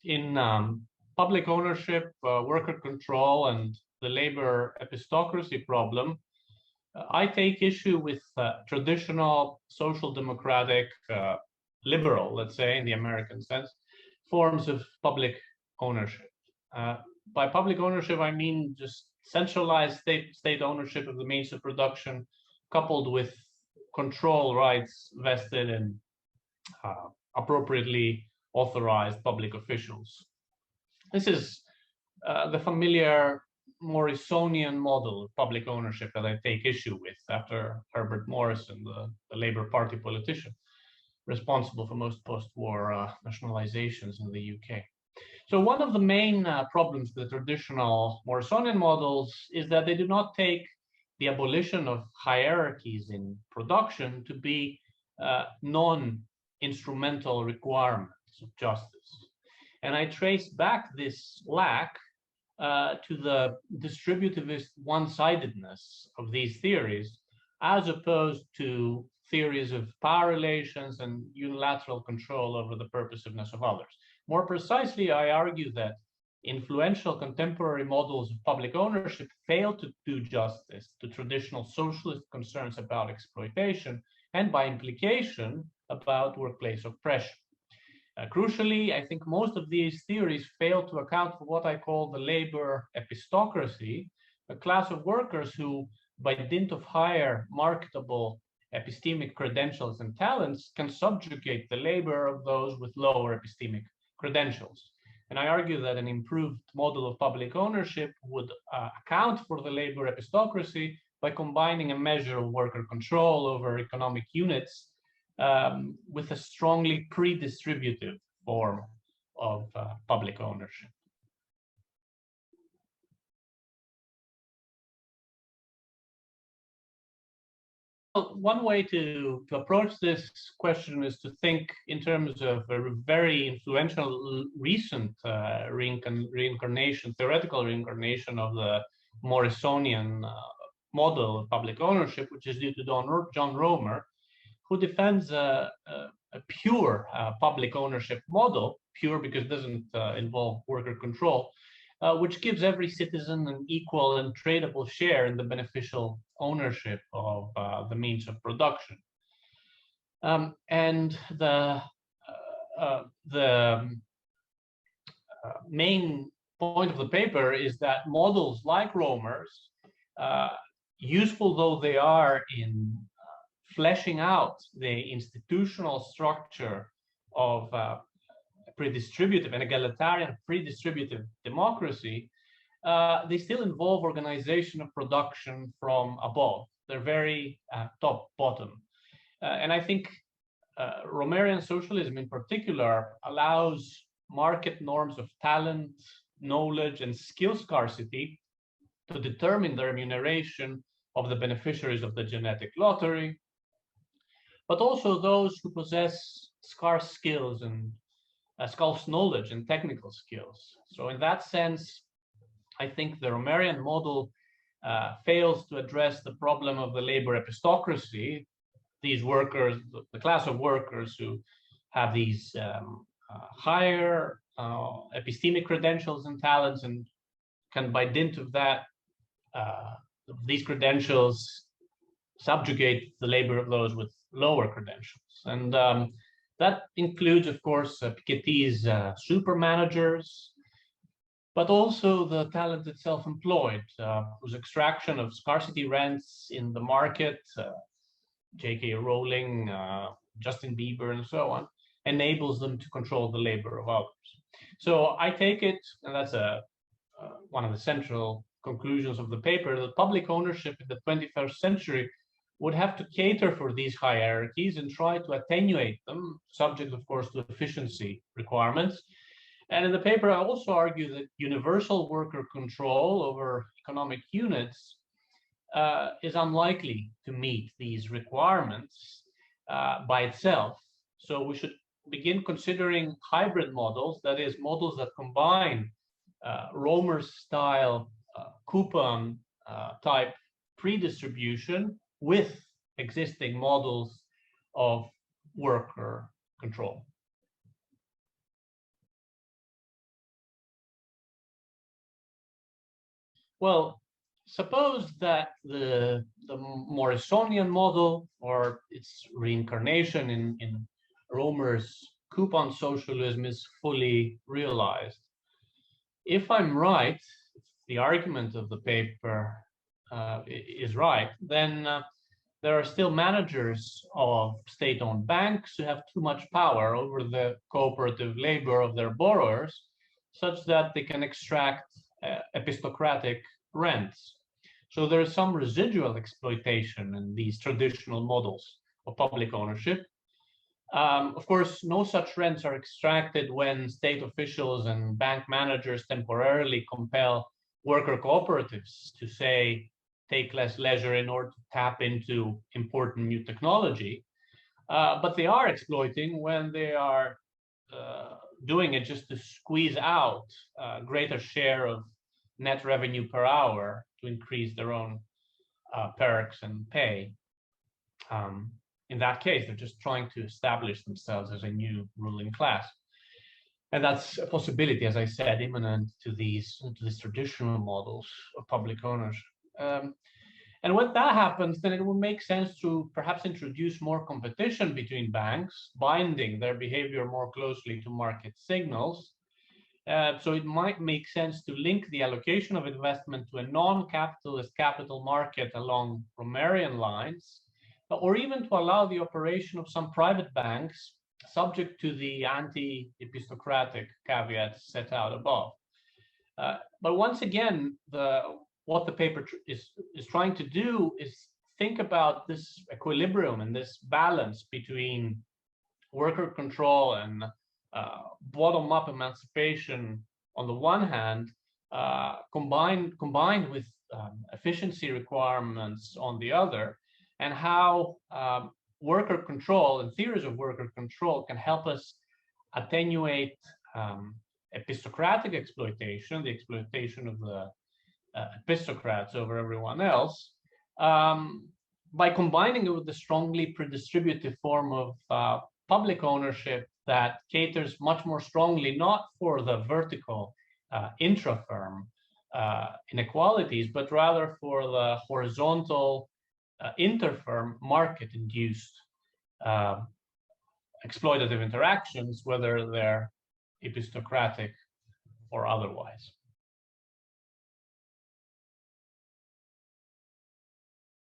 in public ownership, worker control, and the labor epistocracy problem, I take issue with traditional social democratic, liberal, let's say, in the American sense, forms of public ownership. By public ownership, I mean just centralized state ownership of the means of production, coupled with control rights vested in appropriately authorized public officials. This is the familiar Morrisonian model of public ownership that I take issue with after Herbert Morrison, the Labour Party politician responsible for most post-war nationalizations in the UK. So one of the main problems with the traditional Morrisonian models is that they do not take the abolition of hierarchies in production to be non-instrumental requirements of justice. And I trace back this lack to the distributivist one-sidedness of these theories, as opposed to theories of power relations and unilateral control over the purposiveness of others. More precisely, I argue that influential contemporary models of public ownership fail to do justice to traditional socialist concerns about exploitation and, by implication, about workplace oppression. Crucially, I think most of these theories fail to account for what I call the labor epistocracy, a class of workers who, by dint of higher marketable epistemic credentials and talents, can subjugate the labor of those with lower epistemic credentials. And I argue that an improved model of public ownership would account for the labor epistocracy by combining a measure of worker control over economic units with a strongly pre-distributive form of public ownership. One way to approach this question is to think in terms of a very influential recent reincarnation, theoretical reincarnation of the Morrisonian model of public ownership, which is due to John Romer, who defends a pure public ownership model, pure because it doesn't involve worker control, which gives every citizen an equal and tradable share in the beneficial ownership of the means of production. And the main point of the paper is that models like Romer's, useful though they are in fleshing out the institutional structure of pre-distributive and egalitarian pre-distributive democracy, they still involve organization of production from above. They're very top-bottom. And I think Romerian socialism in particular allows market norms of talent, knowledge, and skill scarcity to determine the remuneration of the beneficiaries of the genetic lottery, but also those who possess scarce skills and scarce knowledge and technical skills. So in that sense, I think the Romerian model fails to address the problem of the labor epistocracy, these workers, the class of workers who have these higher epistemic credentials and talents and can, by dint of that, these credentials subjugate the labor of those with lower credentials. And that includes, of course, Piketty's super managers, but also the talented self-employed, whose extraction of scarcity rents in the market, J.K. Rowling, Justin Bieber, and so on, enables them to control the labor of others. So I take it, and that's one of the central conclusions of the paper, that public ownership in the 21st century would have to cater for these hierarchies and try to attenuate them, subject, of course, to efficiency requirements. And in the paper, I also argue that universal worker control over economic units is unlikely to meet these requirements by itself. So we should begin considering hybrid models, that is, models that combine Romer's style coupon type pre-distribution with existing models of worker control. Well, suppose that the Morrisonian model, or its reincarnation in Romer's coupon socialism, is fully realized. If I'm right, if the argument of the paper is right, then there are still managers of state-owned banks who have too much power over the cooperative labor of their borrowers, such that they can extract epistocratic rents. So there is some residual exploitation in these traditional models of public ownership. Of course, no such rents are extracted when state officials and bank managers temporarily compel worker cooperatives to, say, take less leisure in order to tap into important new technology. But they are exploiting when they are doing it just to squeeze out a greater share of net revenue per hour to increase their own perks and pay. In that case, they're just trying to establish themselves as a new ruling class. And that's a possibility, as I said, imminent to these traditional models of public ownership. And when that happens, then it will make sense to perhaps introduce more competition between banks, binding their behavior more closely to market signals. So it might make sense to link the allocation of investment to a non-capitalist capital market along Romerian lines, or even to allow the operation of some private banks subject to the anti-epistocratic caveats set out above. But once again, what the paper is trying to do is think about this equilibrium and this balance between worker control and bottom-up emancipation on the one hand, combined with efficiency requirements on the other, and how worker control and theories of worker control can help us attenuate epistocratic exploitation, the exploitation of the epistocrats over everyone else, by combining it with the strongly predistributive form of public ownership that caters much more strongly not for the vertical intra-firm inequalities, but rather for the horizontal inter-firm market-induced exploitative interactions, whether they're epistocratic or otherwise.